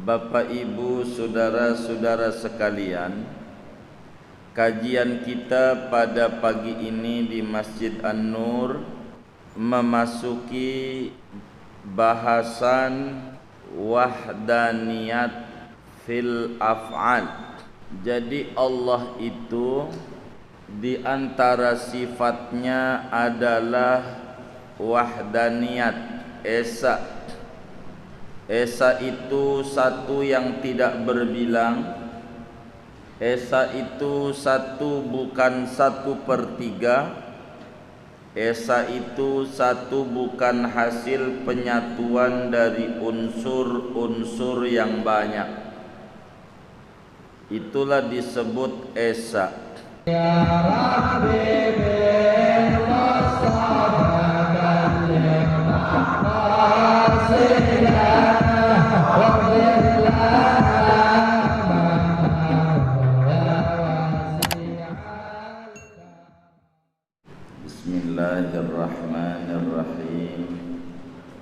Bapak, Ibu, saudara-saudara sekalian, kajian kita pada pagi ini di Masjid An-Nur memasuki bahasan wahdaniyat fil af'al. Jadi Allah itu di antara sifatnya adalah wahdaniyat, esa. Esa itu satu yang tidak berbilang. Esa itu satu bukan 1/3. Esa itu satu bukan hasil penyatuan dari unsur-unsur yang banyak. Itulah disebut esa. Ya Rabbi bil Bismillahirrahmanirrahim.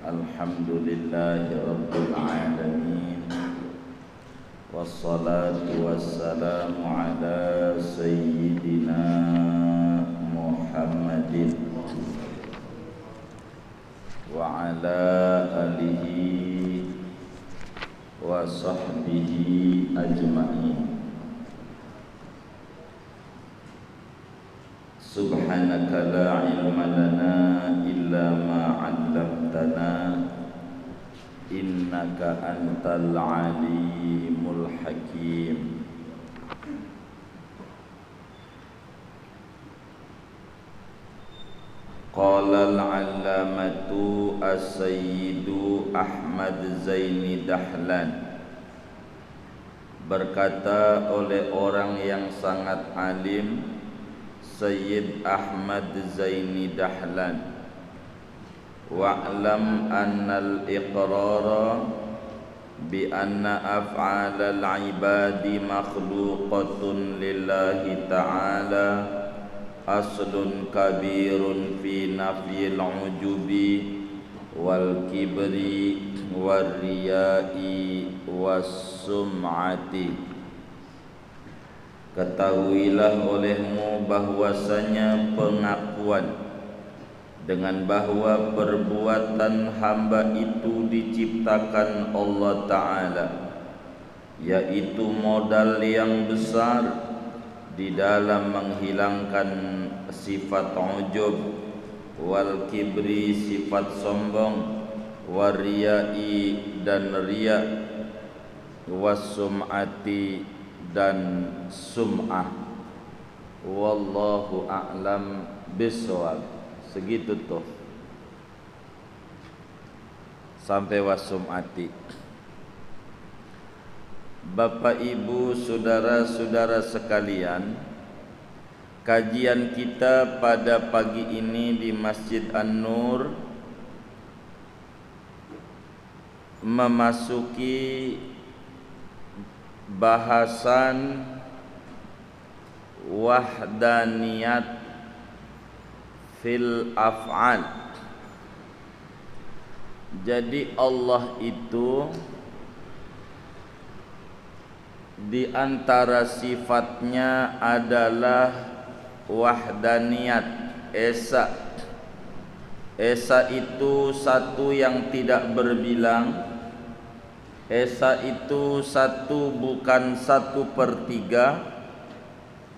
Alhamdulillahi rabbil alamin. Wassalatu wassalamu ala sayyidina Muhammadin wa ala alihi wa sahbihi ajma'in. Subhanaka la ilma lana illa ma 'allamtana innaka antal alimul hakim. Qala al-'allamatu as-sayyidu Ahmad Zaini Dahlan, berkata oleh orang yang sangat alim Sayyid Ahmad Zaini Dahlan, wa'lam annal iqrara bi anna af'alal ibadi makhluqatun lillahi ta'ala aslun kabirun fi nafyil ujubi wal kibri wal riyai was sum'ati. Ketahuilah olehmu bahwasanya pengakuan dengan bahwa perbuatan hamba itu diciptakan Allah Ta'ala, yaitu modal yang besar di dalam menghilangkan sifat ujub, wal kibri sifat sombong, wal riyai dan riya, was sum'ati dan sum'ah. Wallahu a'lam bishawab. Segitu tuh sampai wasum'ati. Bapak, Ibu, saudara-saudara sekalian, kajian kita pada pagi ini di Masjid An-Nur memasuki bahasan wahdaniyat fil af'al. Jadi Allah itu di antara sifatnya adalah wahdaniyat, esa. Esa itu satu yang tidak berbilang. Esa itu satu bukan 1/3.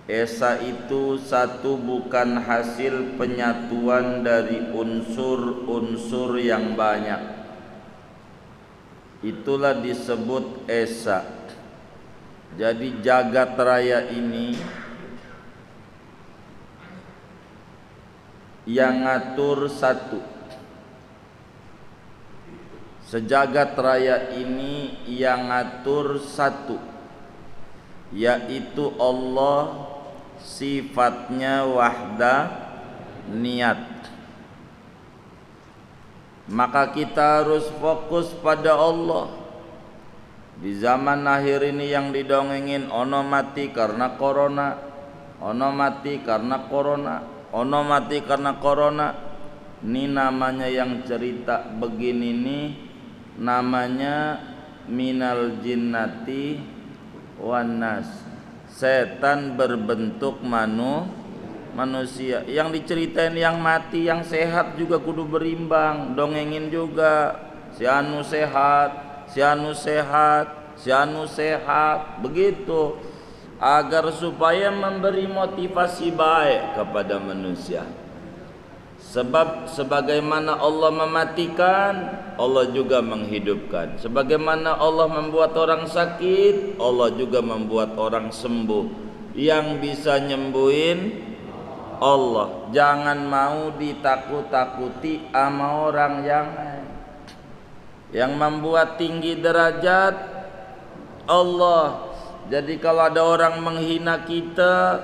Esa itu satu bukan hasil penyatuan dari unsur-unsur yang banyak. Itulah disebut esa. Jadi jagat raya ini yang ngatur satu. Sejagat raya ini yang ngatur satu, yaitu Allah, sifatnya wahdaniyat. Maka kita harus fokus pada Allah. Di zaman akhir ini yang didongengin ono mati karena corona, ono mati karena corona, ono mati karena corona. Ini namanya yang cerita begini nih namanya minal jinnati wan nas. Setan berbentuk manusia. Yang diceritain yang mati, yang sehat juga kudu berimbang, dongengin juga. Si anu sehat, si anu sehat, si anu sehat, begitu. Agar supaya memberi motivasi baik kepada manusia. Sebab sebagaimana Allah mematikan, Allah juga menghidupkan. Sebagaimana Allah membuat orang sakit, Allah juga membuat orang sembuh. Yang bisa nyembuhin Allah. Jangan mau ditakut-takuti sama orang yang membuat tinggi derajat Allah. Jadi kalau ada orang menghina kita,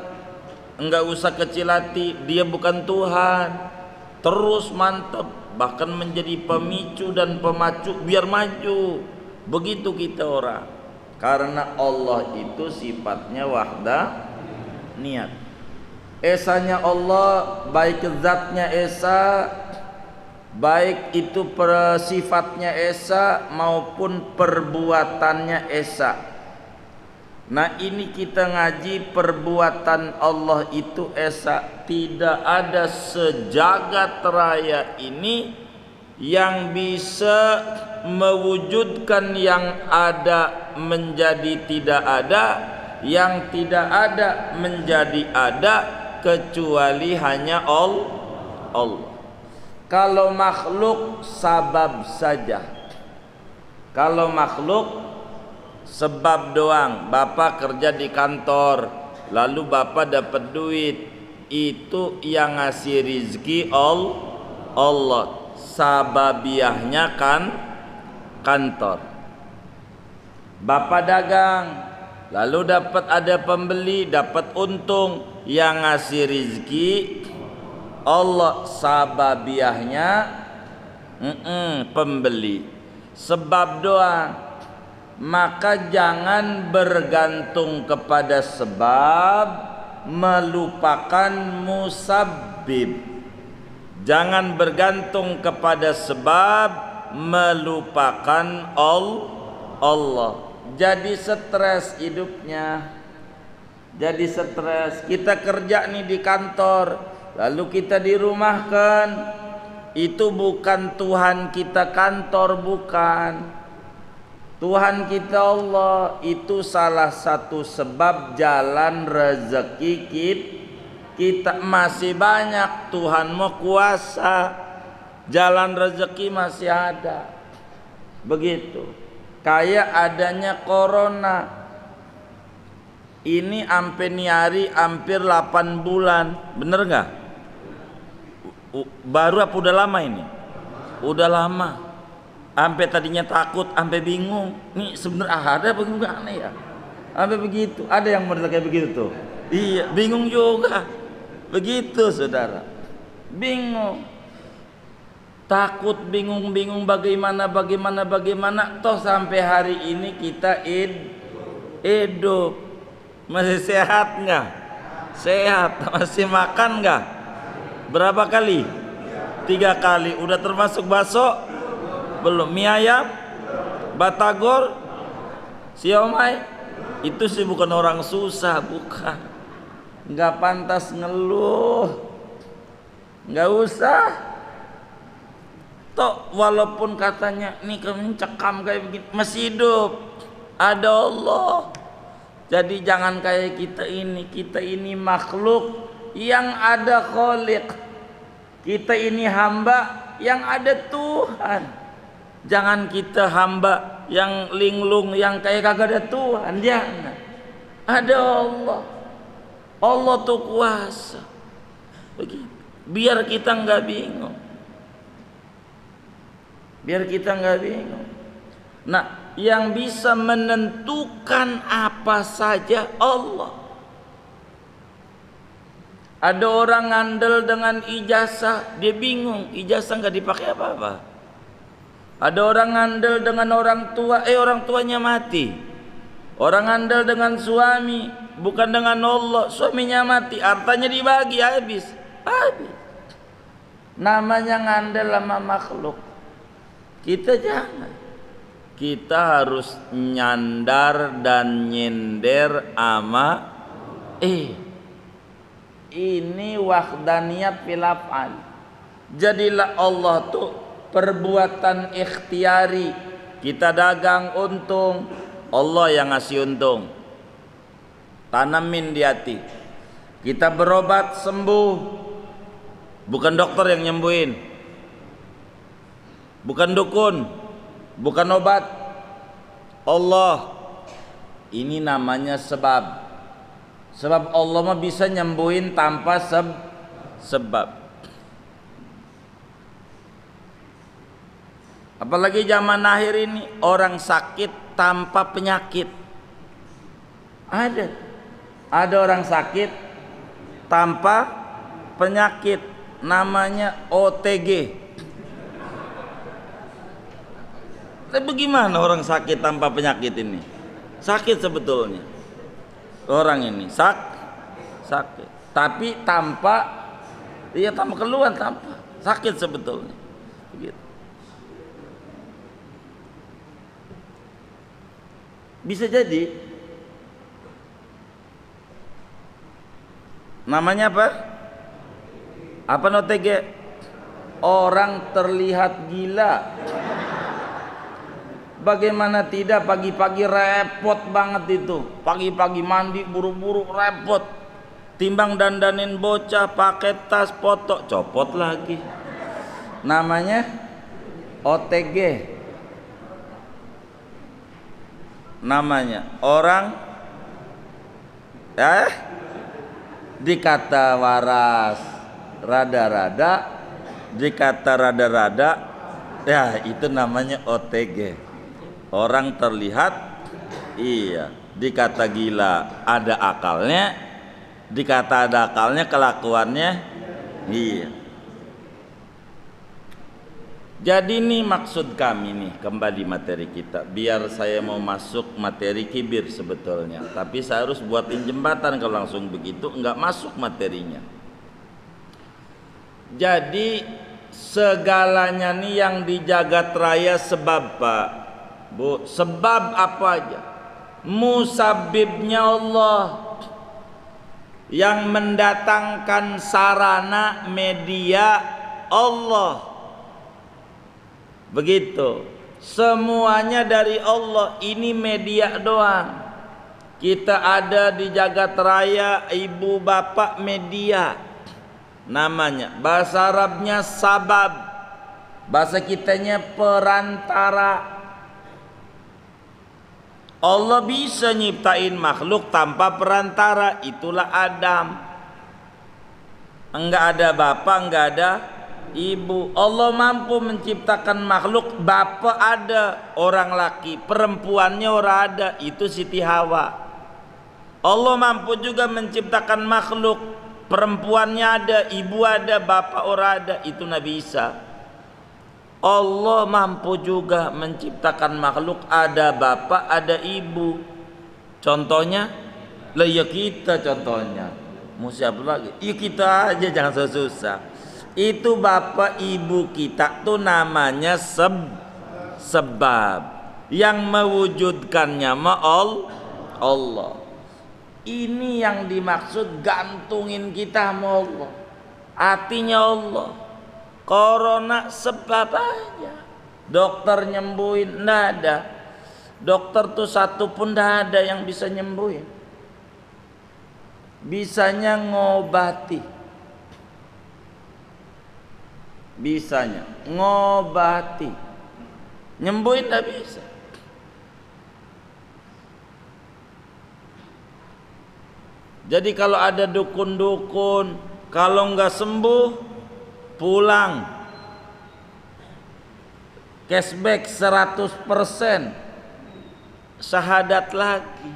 enggak usah kecil hati, dia bukan Tuhan. Terus mantap, bahkan menjadi pemicu dan pemacu biar maju. Begitu kita orang. Karena Allah itu sifatnya wahdaniyat. Esanya Allah, baik zatnya esa, baik itu sifatnya esa maupun perbuatannya esa. Nah ini kita ngaji perbuatan Allah itu esa. Tidak ada sejagat raya ini yang bisa mewujudkan yang ada menjadi tidak ada, yang tidak ada menjadi ada, kecuali hanya Allah. Kalau makhluk sabab saja. Kalau makhluk sebab doang. Bapak kerja di kantor, lalu bapak dapat duit, itu yang ngasih rizki Allah. Sababiahnya kan kantor. Bapak dagang, lalu dapat ada pembeli, dapat untung, yang ngasih rizki Allah. Sababiahnya pembeli. Sebab doang. Maka jangan bergantung kepada sebab, melupakan musabbib. Jangan bergantung kepada sebab, melupakan Allah. Jadi stres hidupnya. Jadi stres. Kita kerja nih di kantor, lalu kita dirumahkan. Itu bukan Tuhan kita kantor, bukan. Tuhan kita Allah. Itu salah satu sebab jalan rezeki kita. Masih banyak. Tuhan mau kuasa, jalan rezeki masih ada. Begitu. Kayak adanya corona ini, ampe niari hampir 8 bulan. Bener gak? Baru apa udah lama ini? Udah lama. Sampai tadinya takut, sampai bingung. Nih sebenarnya ada bagaimana ya? Sampai begitu. Ada yang model kayak begitu tuh. Iya, bingung juga. Begitu saudara. Bingung. Takut, bingung bagaimana. Toh sampai hari ini kita hidup. Masih sehat nggak? Sehat. Masih makan nggak? Berapa kali? 3 kali. Udah termasuk bakso? Belum. Mie ayam, batagor, siomay. Itu sih bukan orang susah, bukan. Nggak pantas ngeluh. Nggak usah. Toh walaupun katanya nih kamu cekam kayak begini, masih hidup. Ada Allah. Jadi jangan kayak kita ini. Kita ini makhluk yang ada khaliq. Kita ini hamba yang ada Tuhan. Jangan kita hamba yang linglung, yang kayak kagak ada Tuhan. Jangan. Ada Allah. Allah tuh kuasa. Begitu. Biar kita nggak bingung. Biar kita nggak bingung. Nah, yang bisa menentukan apa saja Allah. Ada orang ngandel dengan ijazah, dia bingung. Ijazah nggak dipakai apa-apa. Ada orang ngandel dengan orang tua, orang tuanya mati. Orang ngandel dengan suami, bukan dengan Allah, suaminya mati, hartanya dibagi habis. Namanya ngandel sama makhluk. Kita jangan. kita harus nyandar dan nyender ama ini wahdaniyat fil af'al. Jadilah Allah tuh perbuatan ikhtiari. Kita dagang untung, Allah yang ngasih untung. Tanamin di hati. Kita berobat sembuh, bukan dokter yang nyembuhin, bukan dukun, bukan obat, Allah. Ini namanya sebab. Sebab Allah mah bisa nyembuhin tanpa sebab. Apalagi zaman akhir ini orang sakit tanpa penyakit. Ada orang sakit tanpa penyakit, namanya OTG. Tapi bagaimana orang sakit tanpa penyakit ini? Sakit sebetulnya. Orang ini sakit, tapi tanpa keluhan, tanpa sakit sebetulnya. Begitu. Bisa jadi namanya apa? Apa OTG? Orang terlihat gila. Bagaimana tidak, pagi-pagi repot banget itu. Pagi-pagi mandi buru-buru repot. Timbang dandanin bocah pakai tas foto, copot lagi. Namanya OTG. Namanya orang dikata waras rada-rada, dikata rada-rada, ya itu namanya OTG. Orang terlihat dikata gila ada akalnya, dikata ada akalnya kelakuannya Jadi ini maksud kami nih, kembali materi kita. Biar saya mau masuk materi kibir sebetulnya, tapi saya harus buatin jembatan. Kalau langsung begitu enggak masuk materinya. Jadi segalanya nih yang di jagat raya sebab, Pak Bu, sebab apa aja? Musabibnya Allah yang mendatangkan sarana media Allah. Begitu. Semuanya dari Allah, ini media doang. Kita ada di jagat raya, ibu bapak media. Namanya bahasa Arabnya sabab, bahasa kitanya perantara. Allah bisa nyiptain makhluk tanpa perantara, itulah Adam. Enggak ada bapak, enggak ada ibu. Allah mampu menciptakan makhluk, bapak ada, orang laki, perempuannya orang ada, itu Siti Hawa. Allah mampu juga menciptakan makhluk, perempuannya ada, ibu ada, bapak orang ada, itu Nabi Isa. Allah mampu juga menciptakan makhluk, ada bapak, ada ibu. Contohnya, ya kita contohnya. Mau siapa lagi? Ya kita aja, jangan susah. Itu bapak ibu kita tuh namanya sebab. Yang mewujudkannya Allah. Ini yang dimaksud gantungin kita sama Allah. Hatinya Allah. Corona sebab aja. Dokter nyembuhin, nggak ada. Dokter tuh satu pun nggak ada yang bisa nyembuhin. Bisanya ngobati. Bisanya ngobati. Nyembuhin nggak bisa. Jadi kalau ada dukun-dukun, kalau nggak sembuh, pulang, cashback 100%, syahadat lagi.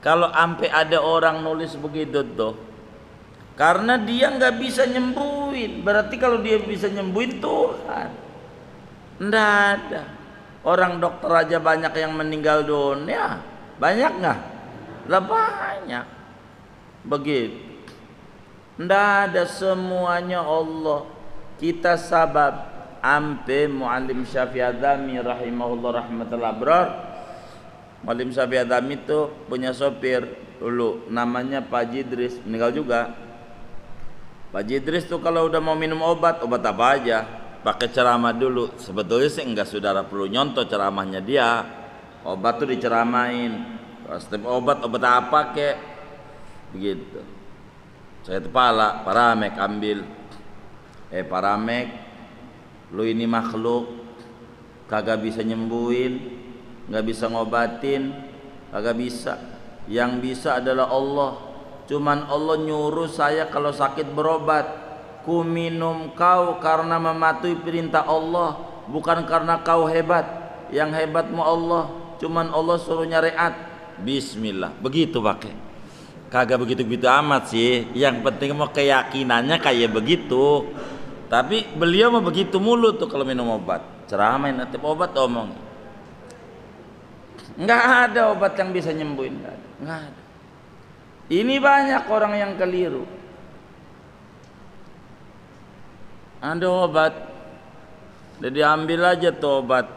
Kalau sampai ada orang nulis begitu tuh, karena dia nggak bisa nyembuhin. Berarti kalau dia bisa nyembuhin Tuhan, nggak ada. Orang dokter aja banyak yang meninggal dunia, banyak nggak? Lah banyak. Begitu. Nggak ada, semuanya Allah. Kita sabab. ampe Muallim Syafi'i Adzami rahimahullah rahmatul abrar. Muallim Syafi'i Adzami itu punya sopir dulu namanya Pak Jidris, meninggal juga. Pak Jidris tuh kalau udah mau minum obat apa aja pakai ceramah dulu. Sebetulnya sih enggak saudara perlu nyontoh ceramahnya dia. Obat tuh diceramain. Setiap obat apa kek begitu. Saya kepala Paramek ambil. Paramek, lu ini makhluk, kagak bisa nyembuhin, nggak bisa ngobatin, kagak bisa. Yang bisa adalah Allah. Cuman Allah nyuruh saya kalau sakit berobat. Ku minum kau karena mematuhi perintah Allah, bukan karena kau hebat. Yang hebatmu Allah. Cuman Allah suruh nyariat. Bismillah. Begitu pakai. Kagak begitu-begitu amat sih. Yang penting mau keyakinannya kayak begitu. Tapi beliau mah begitu mulu tuh kalau minum obat. Ceramain nanti obat omong. Enggak ada obat yang bisa nyembuhin, enggak ada. Ini banyak orang yang keliru. Ada obat, jadi ambil aja tuh obat.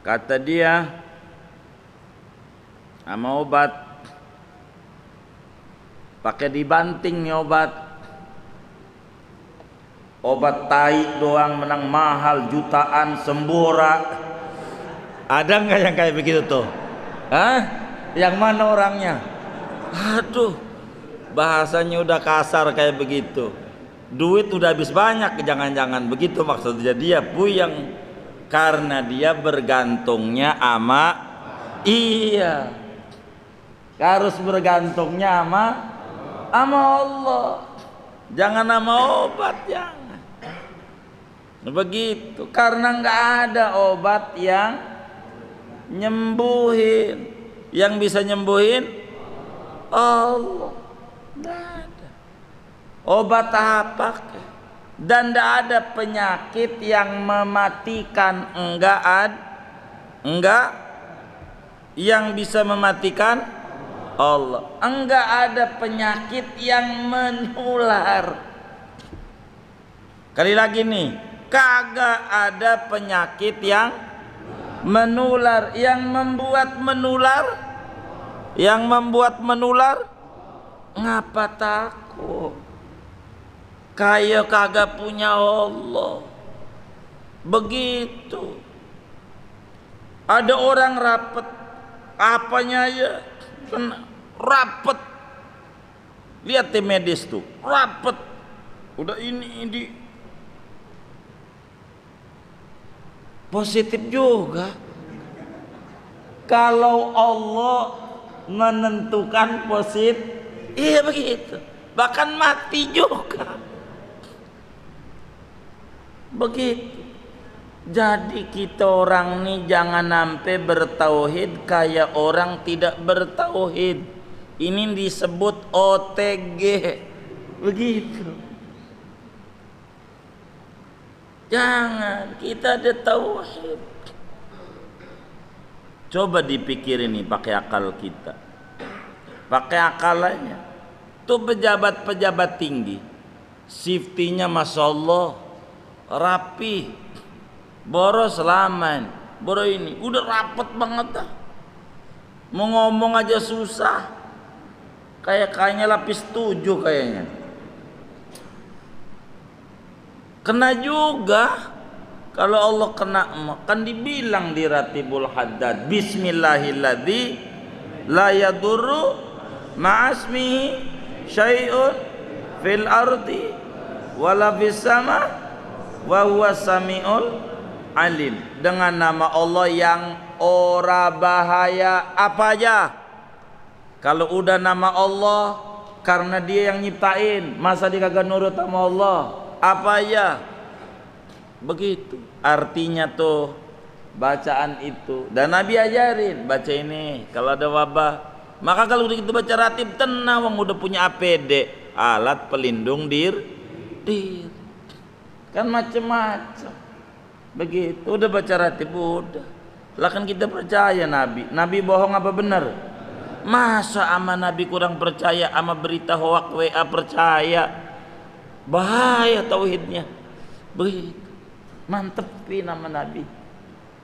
Kata dia, sama obat, pakai dibanting nih obat. Obat tai doang menang mahal jutaan sembura. Ada nggak yang kayak begitu tuh? Hah? Yang mana orangnya? Aduh, bahasanya udah kasar kayak begitu. Duit udah habis banyak, jangan-jangan begitu maksudnya dia puyeng karena dia bergantungnya ama iya. Harus bergantungnya ama Allah. Jangan sama obat, jangan. Begitu, karena nggak ada obat yang nyembuhin. Yang bisa nyembuhin Allah. Nggak ada. Obat apa? Dan nggak ada penyakit yang mematikan. Enggak. Yang bisa mematikan Allah. Enggak ada penyakit yang menular. Kali lagi nih, kagak ada penyakit yang menular. Yang membuat menular ngapa takut? Kayak kagak punya Allah. Begitu. Ada orang rapet, apanya ya rapet. Lihat tim medis tuh, rapet. Udah ini positif juga. Kalau Allah menentukan positif, iya begitu. Bahkan mati juga. Begitu. Jadi kita orang nih jangan sampai bertauhid kayak orang tidak bertauhid. Ini disebut OTG. Begitu. Jangan, kita ada tauhid. Coba dipikirin nih pakai akal kita. Pakai akalnya. Tuh pejabat-pejabat tinggi. Safety-nya Masya Allah rapi. Boros laman. Boro ini udah rapet banget dah. Mau ngomong aja susah. Kayaknya lapis 7 kayaknya. Kena juga. Kalau Allah kena kan dibilang di Ratibul Haddad, Bismillahilladzi la yadurru ma'asmihi syai'un fil ardi wala fis sama wa huwa samiul alim. Dengan nama Allah yang ora bahaya apa aja. Kalau udah nama Allah karena dia yang nyiptain, masa dia kagak nurut sama Allah? Apa aja. Begitu artinya tuh bacaan itu. Dan Nabi ajarin baca ini kalau ada wabah. Maka kalau udah kita baca ratib tenang, wong udah punya APD, alat pelindung diri. Kan macem-macem. Begitu udah baca ratib udah. Lah kan kita percaya Nabi. Nabi bohong apa benar? Masa ama Nabi kurang percaya, ama berita hoak WA percaya? bahaya tauhidnya. Begitu. Mantepi nama Nabi.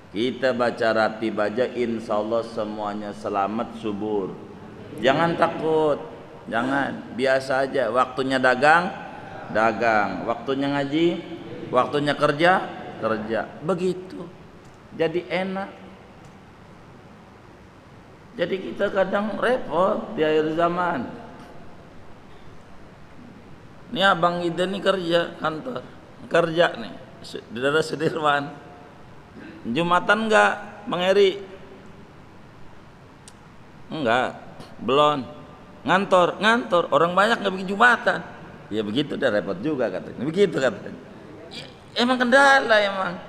Kita baca ratib aja, insya Allah semuanya selamat subur. Jangan takut, jangan, biasa aja. Waktunya dagang, dagang. Waktunya ngaji, waktunya kerja, kerja. Begitu. Jadi enak. Jadi kita kadang repot di akhir zaman. Ini abang Ida nih kerja kantor, kerja nih di daerah Sudirman. Jumatan enggak, Bang Eri? Enggak, belum. Ngantor, ngantor. Orang banyak enggak bikin Jumatan. Ya begitu, udah repot juga katanya. Begitu katanya. Ya, emang kendala emang.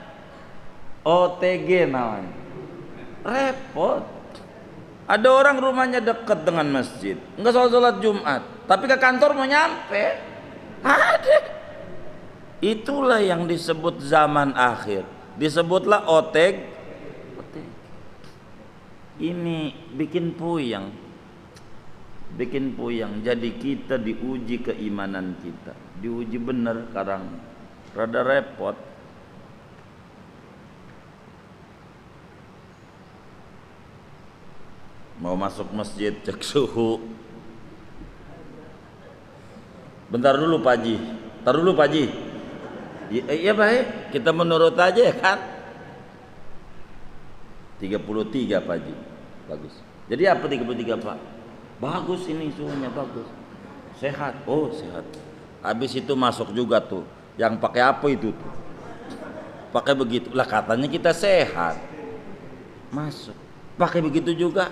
OTG namanya. Repot. Ada orang rumahnya dekat dengan masjid, enggak sholat Jumat, tapi ke kantor mau nyampe. Ada. Itulah yang disebut zaman akhir. Disebutlah OTG. Ini bikin puyeng. Bikin puyeng. Jadi kita diuji keimanan kita. Diuji bener sekarang. Rada repot. Mau masuk masjid cek suhu. Bentar dulu Pak Haji. Tar dulu Pak Haji. Iya baik, kita menurut aja ya kan. 33 Pak Haji. Bagus. Jadi apa 33 Pak? Bagus ini suhunya bagus. Sehat. Oh, sehat. Habis itu masuk juga tuh. Yang pakai apa itu tuh? Pakai begitu. Lah katanya kita sehat. Masuk. Pakai begitu juga.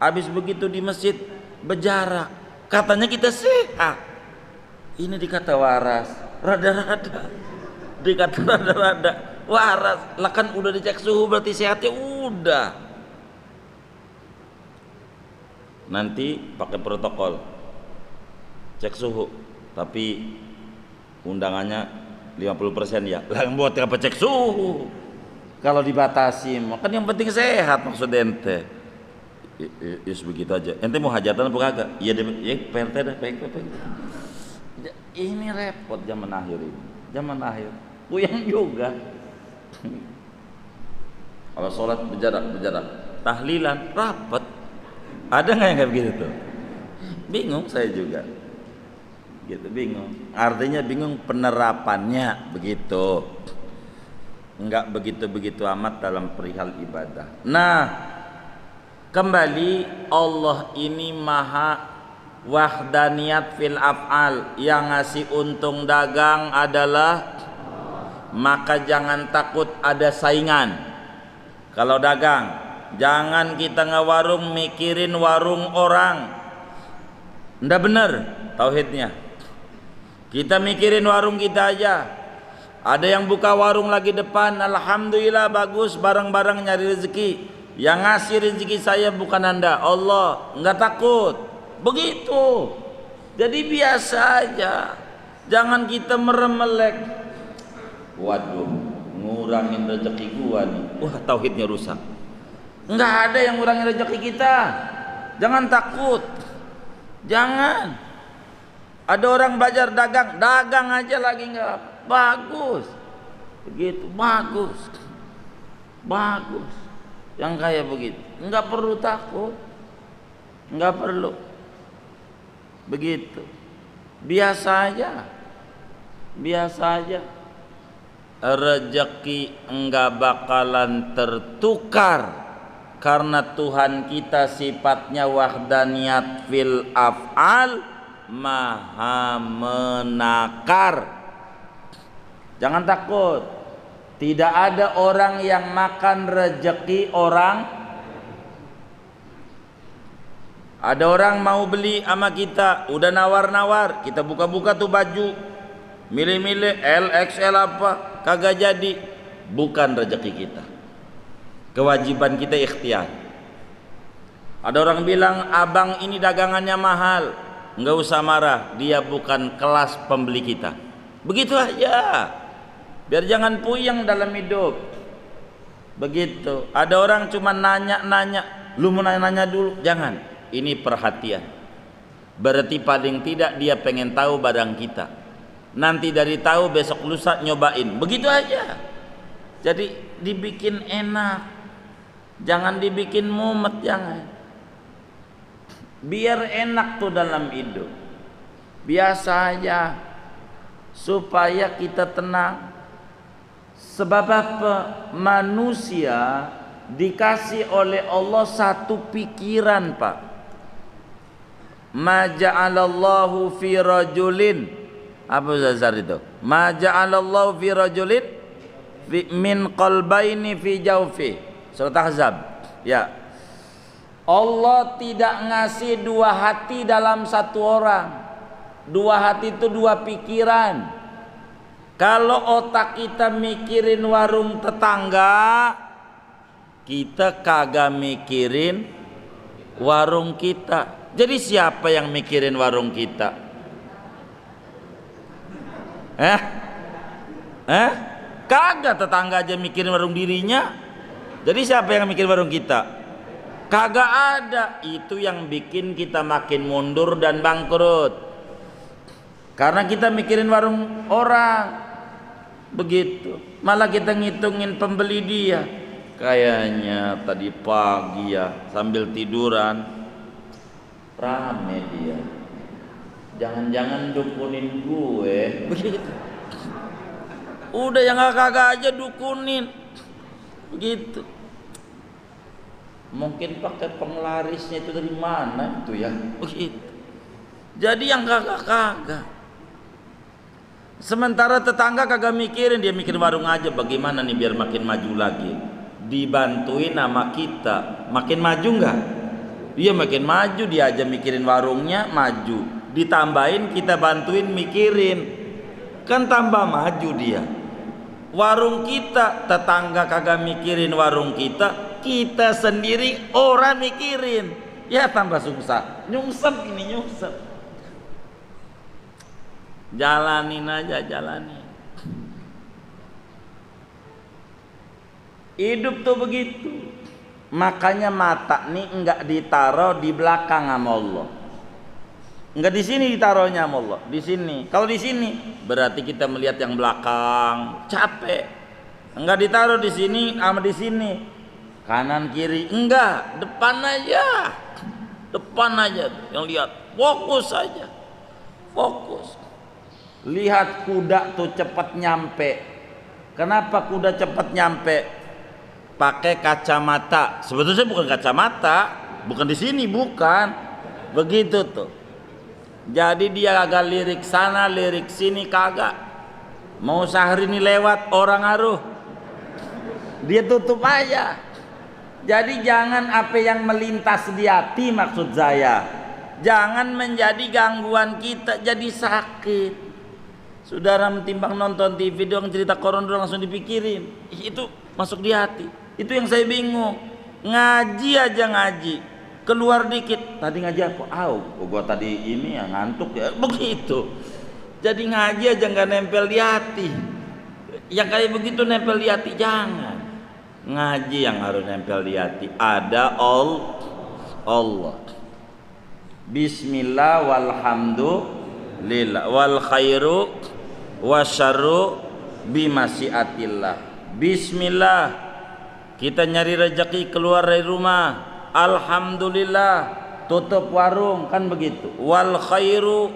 Habis begitu di masjid berjarak. Katanya kita sehat. Ini dikata waras. Rada-rada. Dikata rada-rada. Waras. Lah kan udah dicek suhu berarti sehatnya udah. Nanti pakai protokol. Cek suhu. Tapi undangannya 50% ya. Lah buat apa cek suhu? Kalau dibatasi, kan yang penting sehat maksud ente. Ya begitu aja. Ente mau hajatan apa kagak? Iya deh, ya PRT dah, PRT. Ini repot zaman akhir ini. Zaman akhir. Puyeng juga. Kalau sholat berjarak. Tahlilan rapat. Ada nggak yang kayak begitu tuh? Bingung saya juga. Gitu bingung. Artinya bingung penerapannya begitu. Enggak begitu-begitu amat dalam perihal ibadah. Nah, kembali Allah ini maha wahdaniyat fil af'al. Yang ngasih untung dagang adalah, maka jangan takut ada saingan. Kalau dagang, jangan kita ngewarung mikirin warung orang. Nggak bener tauhidnya. Kita mikirin warung kita aja. Ada yang buka warung lagi depan, alhamdulillah bagus, barang-barang nyari rezeki. Yang ngasih rezeki saya bukan Anda, Allah. Nggak takut. Begitu. Jadi biasa aja. Jangan kita meremelek. Waduh, ngurangin rezeki gua nih. Wah, tauhidnya rusak. Nggak ada yang ngurangin rezeki kita. Jangan takut. Jangan. Ada orang belajar dagang, dagang aja lagi nggak bagus. Begitu, bagus. Bagus. Yang kayak begitu, nggak perlu takut. Nggak perlu. Begitu. Biasa aja. Biasa aja. Rezeki enggak bakalan tertukar karena Tuhan kita sifatnya wahdaniyat fil af'al, maha menakar. Jangan takut. Tidak ada orang yang makan rezeki orang. Ada orang mau beli sama kita, udah nawar-nawar, kita buka-buka tuh baju, milih-milih LXL apa, kagak jadi. Bukan rezeki kita. Kewajiban kita ikhtiar. Ada orang bilang, abang ini dagangannya mahal. Enggak usah marah, dia bukan kelas pembeli kita. Begitu aja. Biar jangan puyeng dalam hidup. Begitu. Ada orang cuma nanya-nanya, lu mau nanya-nanya dulu, jangan. Ini perhatian. Berarti paling tidak dia pengen tahu barang kita. nanti dari tahu besok lusa nyobain, begitu aja. Jadi dibikin enak, jangan dibikin mumet, jangan. Biar enak tuh dalam hidup, biasa aja, supaya kita tenang. Sebab apa? Manusia dikasih oleh Allah satu pikiran, Pak. Ma ja'alallahu fi rajulin, apa Zazar itu? Ma ja'alallahu fi rajulin min qalbaini fi jawfi. Surat Ahzab. Ya. Allah tidak ngasih dua hati dalam satu orang. Dua hati itu dua pikiran. Kalau otak kita mikirin warung tetangga, kita kagak mikirin warung kita. Jadi siapa yang mikirin warung kita? Kagak, tetangga aja mikirin warung dirinya. Jadi siapa yang mikirin warung kita? Kagak ada. Itu yang bikin kita makin mundur dan bangkrut. Karena kita mikirin warung orang. Begitu. Malah kita ngitungin pembeli dia. Kayaknya tadi pagi ya sambil tiduran rame dia. Jangan-jangan dukunin gue. Begitu. Udah yang kagak aja dukunin. Begitu. Mungkin pakai penglarisnya itu dari mana itu ya. Begitu. Jadi yang kagak. Sementara tetangga kagak mikirin, dia mikirin warung aja, bagaimana nih biar makin maju lagi. Dibantuin sama kita, makin maju nggak? Dia makin maju, dia aja mikirin warungnya maju. Ditambahin kita bantuin mikirin, kan tambah maju dia. Warung kita, tetangga kagak mikirin warung kita, kita sendiri orang mikirin, ya tambah susah. Nyungsep ini nyungsep. Jalanin aja, jalanin. Hidup tuh begitu. Makanya mata nih enggak ditaruh di belakang sama Allah. Enggak di sini ditaruhnya sama Allah, di sini. Kalau di sini berarti kita melihat yang belakang, capek. Enggak ditaruh di sini sama di sini. Kanan kiri enggak, depan aja. Depan aja yang lihat. Fokus aja. Fokus. Lihat kuda tuh cepat nyampe. Kenapa kuda cepat nyampe? Pakai kacamata. Sebetulnya bukan kacamata, bukan di sini, bukan. Begitu tuh. Jadi dia agak lirik sana, lirik sini kagak. Mau sahur ini lewat orang aruh, dia tutup aja. Jadi jangan apa yang melintas di hati, maksud saya, jangan menjadi gangguan kita jadi sakit. Saudara mentimbang nonton TV doang cerita koron doang langsung dipikirin, itu masuk di hati. Itu yang saya bingung. Ngaji aja ngaji, keluar dikit. Tadi ngaji apa? Gua tadi ini ya ngantuk ya, begitu. Jadi ngaji aja nggak nempel di hati. Yang kayak begitu nempel di hati jangan. Ngaji yang harus nempel di hati. Ada Allah. Bismillah walhamdulillah wal khairu wasyarru bimasyiatillah. Bismillah, kita nyari rezeki keluar dari rumah. Alhamdulillah, tutup warung, kan begitu. Wal khairu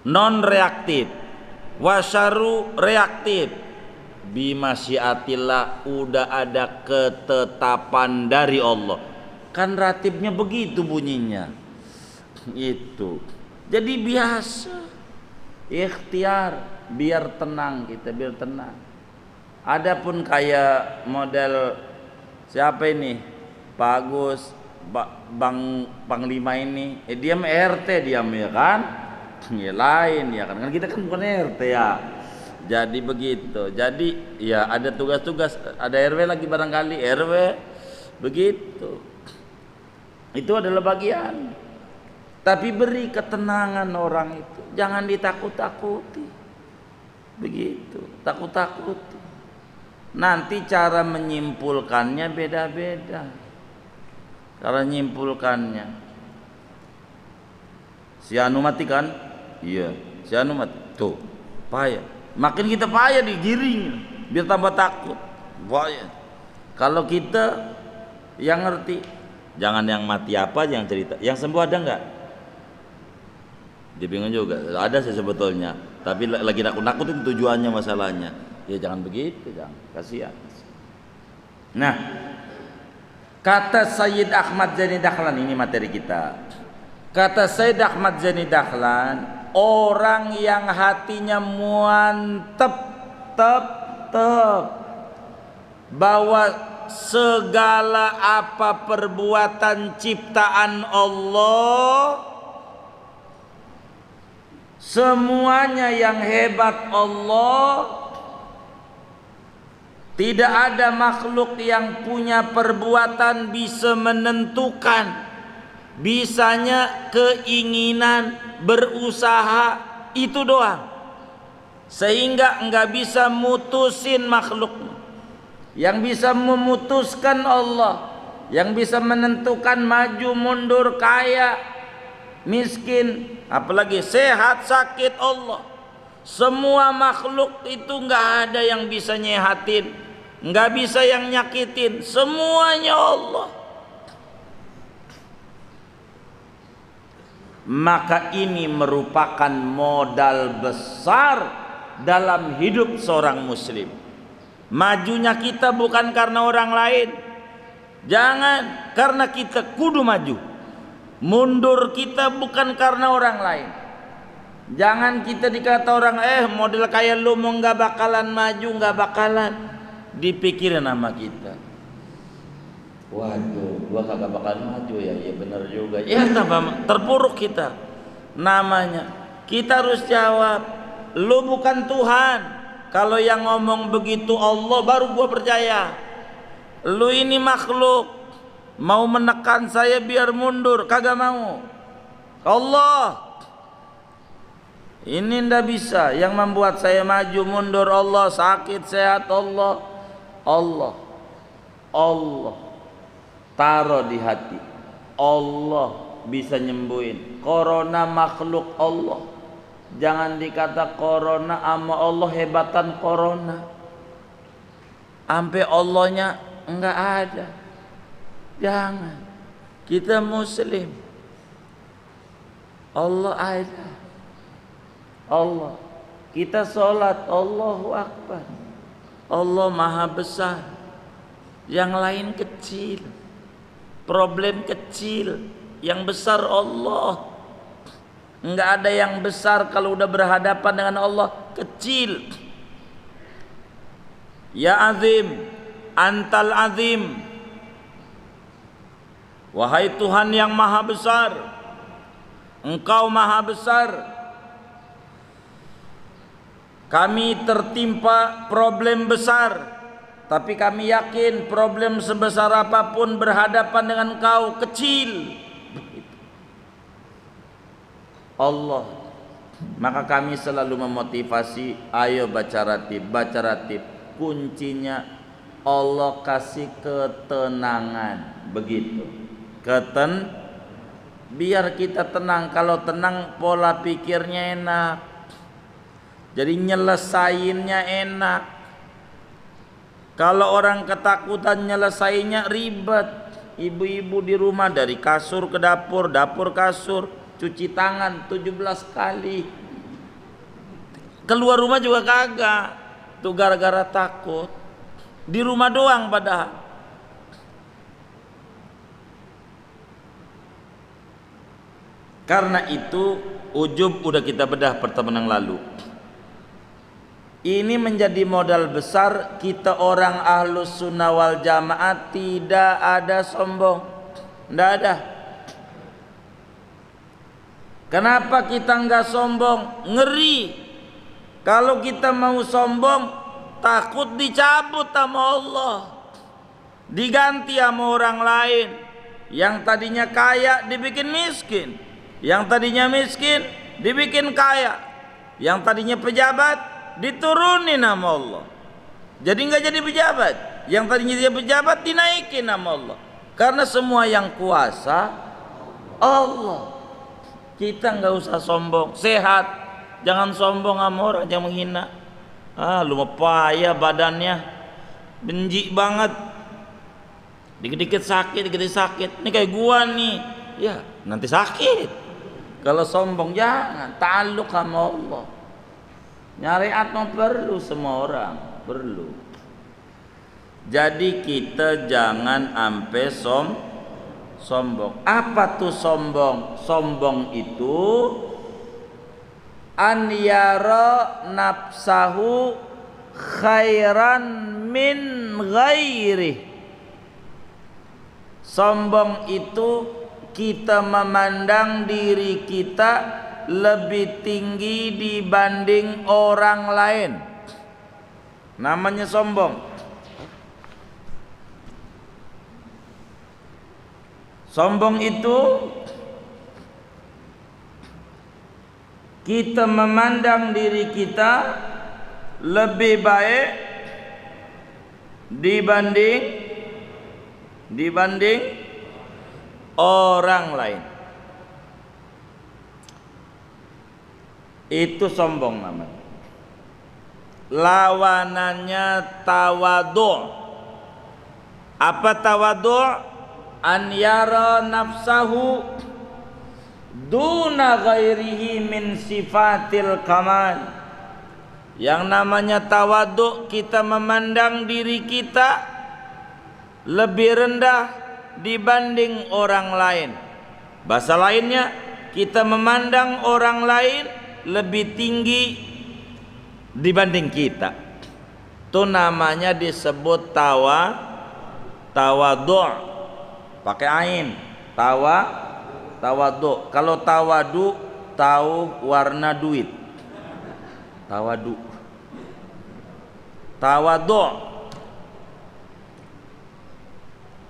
non reaktif, wasyarru reaktif. Bimasyiatillah, udah ada ketetapan dari Allah. Kan ratibnya begitu bunyinya. Itu. Jadi biasa. Ikhtiar biar tenang kita, biar tenang. Adapun kayak model siapa ini? Pak Agus, Bang Panglima ini, dia RT diam ya kan? Ya lain ya kan kita kan bukan RT ya. Jadi begitu. Jadi ya ada tugas-tugas, ada RW lagi barangkali RW begitu. Itu adalah bagian. Tapi beri ketenangan orang itu, jangan ditakut-takuti. Begitu, takut-takuti. Nanti cara menyimpulkannya beda-beda. Cara menyimpulkannya. Si anu mati kan? Iya, si anu mati. Tuh. Payah. Makin kita payah digiring biar tambah takut. Payah. Kalau kita yang ngerti, jangan yang mati apa yang cerita. Yang sembuh ada enggak? Dia bingung juga. Ada sih sebetulnya, tapi lagi nakut-nakutin tujuannya masalahnya. Ya jangan begitu, jangan. Kasihan. Nah, kata Sayyid Ahmad Zaini Dahlan, ini materi kita. Kata Sayyid Ahmad Zaini Dahlan, orang yang hatinya mantep bahwa segala apa perbuatan ciptaan Allah, semuanya yang hebat Allah. Tidak ada makhluk yang punya perbuatan bisa menentukan, bisanya keinginan berusaha itu doang, sehingga enggak bisa mutusin makhluk. Yang bisa memutuskan Allah, yang bisa menentukan maju mundur, kaya miskin, apalagi sehat sakit Allah. Semua makhluk itu enggak ada yang bisa nyehatin, enggak bisa yang nyakitin, semuanya Allah. Maka ini merupakan modal besar dalam hidup seorang muslim. Majunya kita bukan karena orang lain, jangan, karena kita kudu maju. Mundur kita bukan karena orang lain. Jangan kita dikata orang, model kayak lu mau nggak bakalan maju, nggak bakalan. Dipikirin nama kita, waduh, gua kagak bakalan maju ya. Ya benar juga. Ya terpuruk kita. Namanya kita harus jawab, lu bukan Tuhan. Kalau yang ngomong begitu Allah, baru gua percaya. Lu ini makhluk, mau menekan saya biar mundur, kagak mau. Allah ini ndak bisa. Yang membuat saya maju mundur Allah, sakit sehat Allah. Allah taruh di hati. Allah bisa nyembuhin. Corona makhluk Allah. Jangan dikata corona ama Allah hebatan corona. Sampai Allahnya enggak ada. Jangan. Kita muslim. Allah ada. Allah. Kita sholat, Allahu Akbar. Allah maha besar. Yang lain kecil. Problem kecil. Yang besar Allah. Enggak ada yang besar kalau udah berhadapan dengan Allah, kecil. Ya azim, antal azim. Wahai Tuhan yang maha besar, Engkau maha besar. Kami tertimpa problem besar, tapi kami yakin problem sebesar apapun berhadapan dengan Engkau kecil. Allah. Maka kami selalu memotivasi, ayo baca ratib, baca ratib. Kuncinya Allah kasih ketenangan, begitu. Biar kita tenang. Kalau tenang pola pikirnya enak, jadi nyelesainnya enak. Kalau orang ketakutan nyelesainnya ribet. Ibu-ibu di rumah dari kasur ke dapur, dapur kasur, cuci tangan 17 kali. Keluar rumah juga kagak. Tuh gara-gara takut. Di rumah doang padahal. Karena itu ujub udah kita bedah pertemuan yang lalu. Ini menjadi modal besar kita orang Ahlus Sunnah wal Jamaah, tidak ada sombong. Tidak ada. Kenapa kita enggak sombong? Ngeri. Kalau kita mau sombong, takut dicabut sama Allah, diganti sama orang lain. Yang tadinya kaya dibikin miskin, yang tadinya miskin dibikin kaya, yang tadinya pejabat diturunin sama Allah, jadi enggak jadi pejabat. Yang tadinya dia pejabat dinaikin sama Allah. Karena semua yang kuasa Allah. Kita enggak usah sombong. Sehat jangan sombong sama orang, jangan menghina. Lu mah payah badannya, benji banget, dikit-dikit sakit, dikit-dikit sakit. Ini kayak gua nih, ya nanti sakit. Kalau sombong jangan, ta'alluq sama Allah. Nyariat mah perlu, semua orang perlu. Jadi kita jangan ampe sombong. Apa tuh sombong? Sombong itu an yara nafsahu khairan min ghairi. Sombong itu kita memandang diri kita lebih tinggi dibanding orang lain. Namanya sombong. Sombong itu kita memandang diri kita lebih baik dibanding orang lain. Itu sombong namanya. Lawanannya tawadhu'. Apa tawadhu'? An yara nafsahu duna ghairihi min sifatil kamal. Yang namanya tawadhu, kita memandang diri kita lebih rendah dibanding orang lain. Bahasa lainnya, kita memandang orang lain lebih tinggi dibanding kita. Itu namanya disebut tawadhu'. Pakai ain, tawadhu. Kalau tawadu, tahu warna duit. Tawadhu.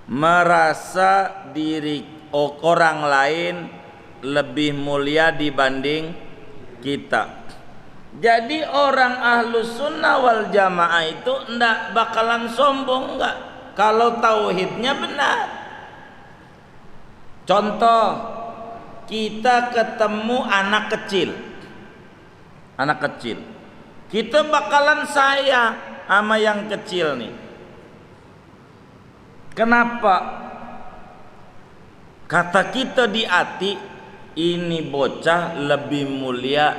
Merasa diri orang lain lebih mulia dibanding kita. Jadi orang ahlus sunnah wal jamaah itu enggak bakalan sombong, enggak, kalau tauhidnya benar. Contoh, kita ketemu anak kecil, kita bakalan sayang sama yang kecil nih. Kenapa? Kata kita di hati, ini bocah lebih mulia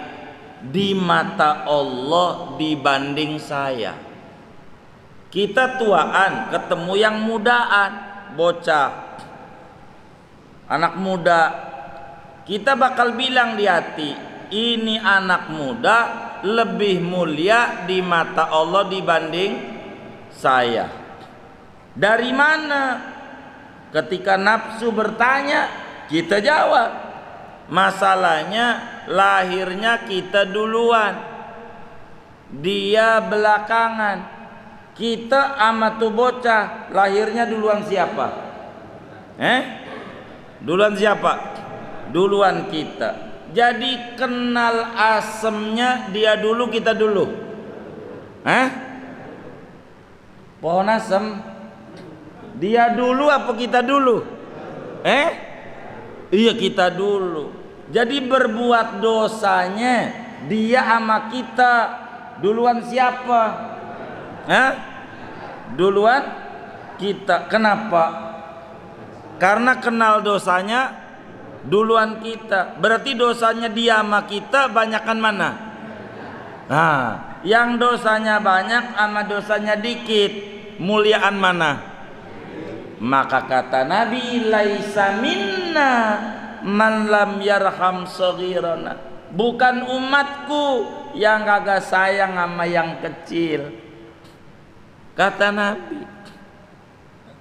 di mata Allah dibanding saya. Kita tuaan ketemu yang mudaan, bocah, anak muda, kita bakal bilang di hati, ini anak muda lebih mulia di mata Allah dibanding saya. Dari mana? Ketika nafsu bertanya, kita jawab. Masalahnya lahirnya kita duluan, dia belakangan. Kita sama tuh bocah lahirnya duluan siapa? Duluan siapa? Duluan kita. Jadi kenal asemnya dia dulu, kita dulu. Pohon asem dia dulu apa kita dulu? Iya, kita dulu. Jadi berbuat dosanya dia sama kita duluan siapa? Duluan kita. Kenapa? Karena kenal dosanya duluan kita. Berarti dosanya dia sama kita banyakan mana? Yang dosanya banyak sama dosanya dikit, muliaan mana? Maka kata Nabi, laisa minna man lam yarham saghirana. Bukan umatku yang kagak sayang sama yang kecil, kata Nabi.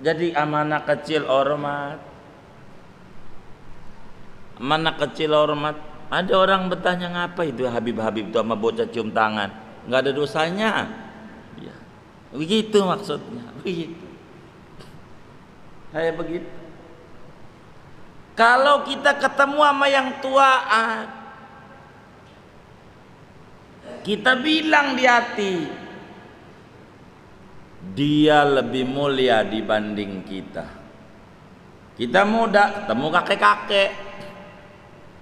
Jadi amanah kecil hormat, amanah kecil hormat. Ada orang bertanya, ngapa itu Habib-habib itu sama bocah cium tangan? Nggak ada dosanya. Ya, begitu maksudnya, begitu. Kayak begitu. Kalau kita ketemu sama yang tuaan, kita bilang di hati, dia lebih mulia dibanding kita. Kita muda, ketemu kakek-kakek.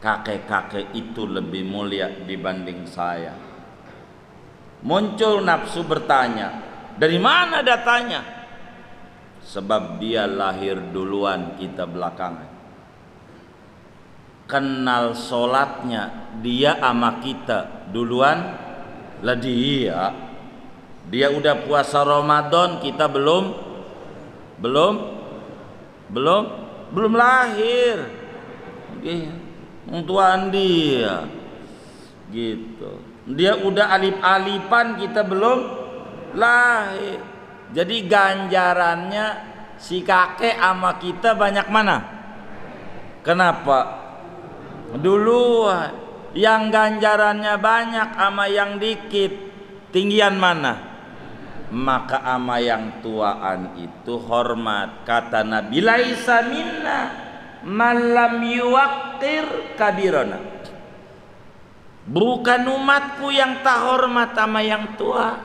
kakek-kakek itu lebih mulia dibanding saya. Muncul nafsu bertanya, dari mana datanya? Sebab dia lahir duluan, kita belakangan. Kenal sholatnya dia sama kita duluan lah dia. Dia udah puasa Ramadan, kita belum lahir. Tuan dia gitu. Dia udah alip-alipan, kita belum lahir. Jadi ganjarannya si kakek sama kita banyak mana? Kenapa? Duluan. Yang ganjarannya banyak sama yang dikit, tinggian mana? Maka ama yang tuaan itu hormat. Kata Nabi, laisa minna malam yuwaqir kabirona. Bukan umatku yang tak hormat sama yang tua.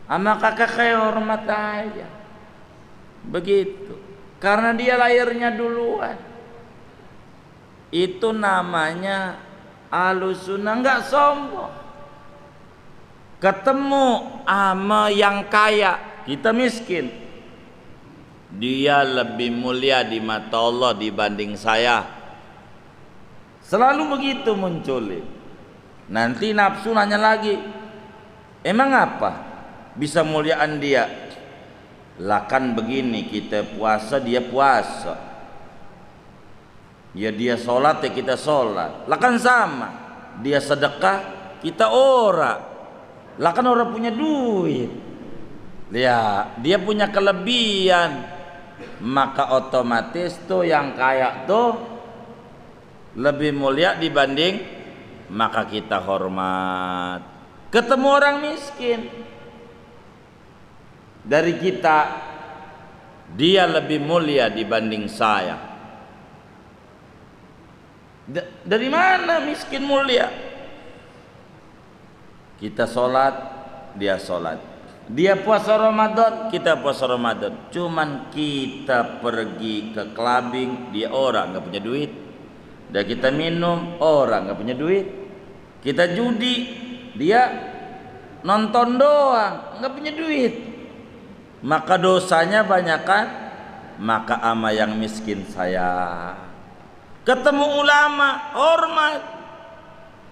Sama kakak kayak hormat aja. Begitu. Karena dia lahirnya duluan. Itu namanya Ahlussunnah, enggak sombong. Ketemu sama yang kaya, kita miskin. Dia lebih mulia di mata Allah dibanding saya. Selalu begitu munculin. Nanti nafsu nanya lagi, emang apa bisa muliaan dia? Lah kan begini, kita puasa dia puasa, ya dia sholat ya kita sholat. Lah kan sama, dia sedekah kita ora. Lah kan orang punya duit, ya dia punya kelebihan, maka otomatis tuh yang kaya tuh lebih mulia dibanding, maka kita hormat. Ketemu orang miskin dari kita, dia lebih mulia dibanding saya. Dari mana miskin mulia? Kita sholat, dia sholat. Dia puasa Ramadan, kita puasa Ramadan. Cuman kita pergi ke clubbing, dia orang nggak punya duit. Dan kita minum, orang nggak punya duit. Kita judi, dia nonton doang, nggak punya duit. Maka dosanya banyakan, maka ama yang miskin saya. Ketemu ulama, hormat.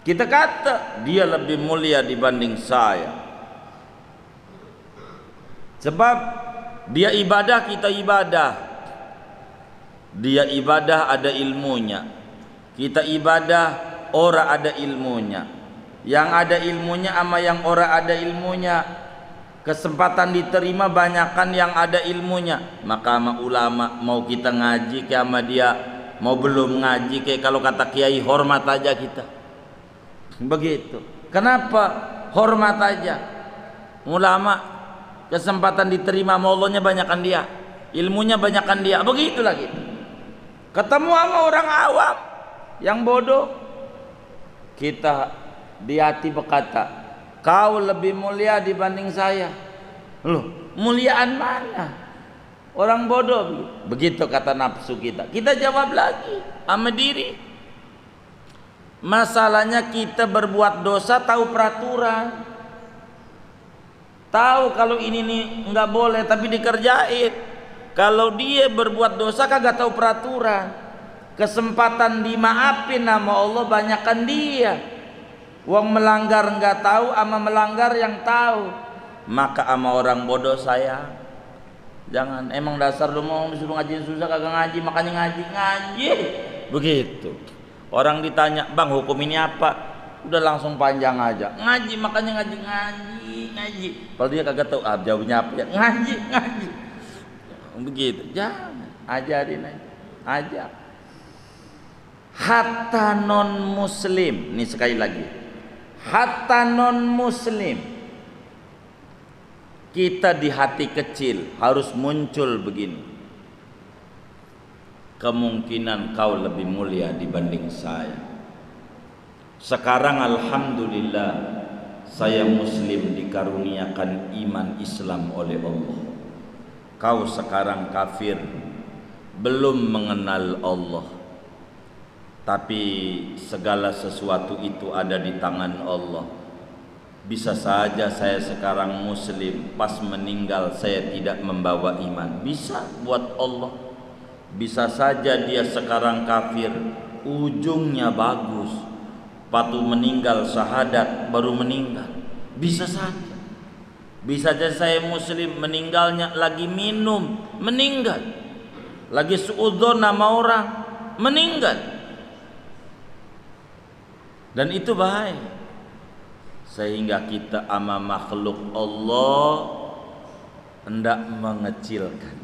Kita kata dia lebih mulia dibanding saya. Sebab dia ibadah, kita ibadah. Dia ibadah ada ilmunya. Kita ibadah, ora ada ilmunya. Yang ada ilmunya sama yang ora ada ilmunya, kesempatan diterima banyakan yang ada ilmunya. Maka sama ulama, mau kita ngaji kayak sama dia, mau belum ngaji kayak, kalau kata kiai hormat aja kita. Begitu. Kenapa? Hormat aja. Ulama kesempatan diterima sama Allahnya banyakan dia, ilmunya banyakan dia. Begitulah kita. Ketemu sama orang awam yang bodoh, kita di hati berkata, kau lebih mulia dibanding saya. Loh, muliaan mana? Orang bodoh. Begitu kata nafsu kita. Kita jawab lagi sama diri. Masalahnya kita berbuat dosa tahu peraturan, tahu kalau ini nih nggak boleh tapi dikerjain. Kalau dia berbuat dosa kagak tahu peraturan, kesempatan dimaafin nama Allah banyakkan dia. Wong melanggar nggak tahu, ama melanggar yang tahu. Maka ama orang bodoh saya, jangan. Emang dasar lu mau disuruh ngaji susah kagak ngaji, makanya ngaji. Begitu. Orang ditanya, bang hukum ini apa? Udah langsung panjang aja. Ngaji, makanya ngaji. Kalau dia kagak tahu, jawabnya apa ya? Ngaji. Begitu. Jangan, ajarin aja. Ajar. Hatta non muslim, ini sekali lagi. Hatta non muslim, kita di hati kecil harus muncul begini. Kemungkinan kau lebih mulia dibanding saya. Sekarang alhamdulillah saya muslim dikaruniakan iman Islam oleh Allah. Kau sekarang kafir, belum mengenal Allah. Tapi segala sesuatu itu ada di tangan Allah. Bisa saja saya sekarang muslim, pas meninggal saya tidak membawa iman. Bisa buat Allah. Bisa saja dia sekarang kafir, ujungnya bagus. Patu meninggal syahadat baru meninggal. Bisa saja. Bisa saja saya muslim, meninggalnya lagi minum, meninggal. Lagi suudzon nama orang, meninggal. Dan itu bahaya. Sehingga kita ama makhluk Allah hendak mengecilkan.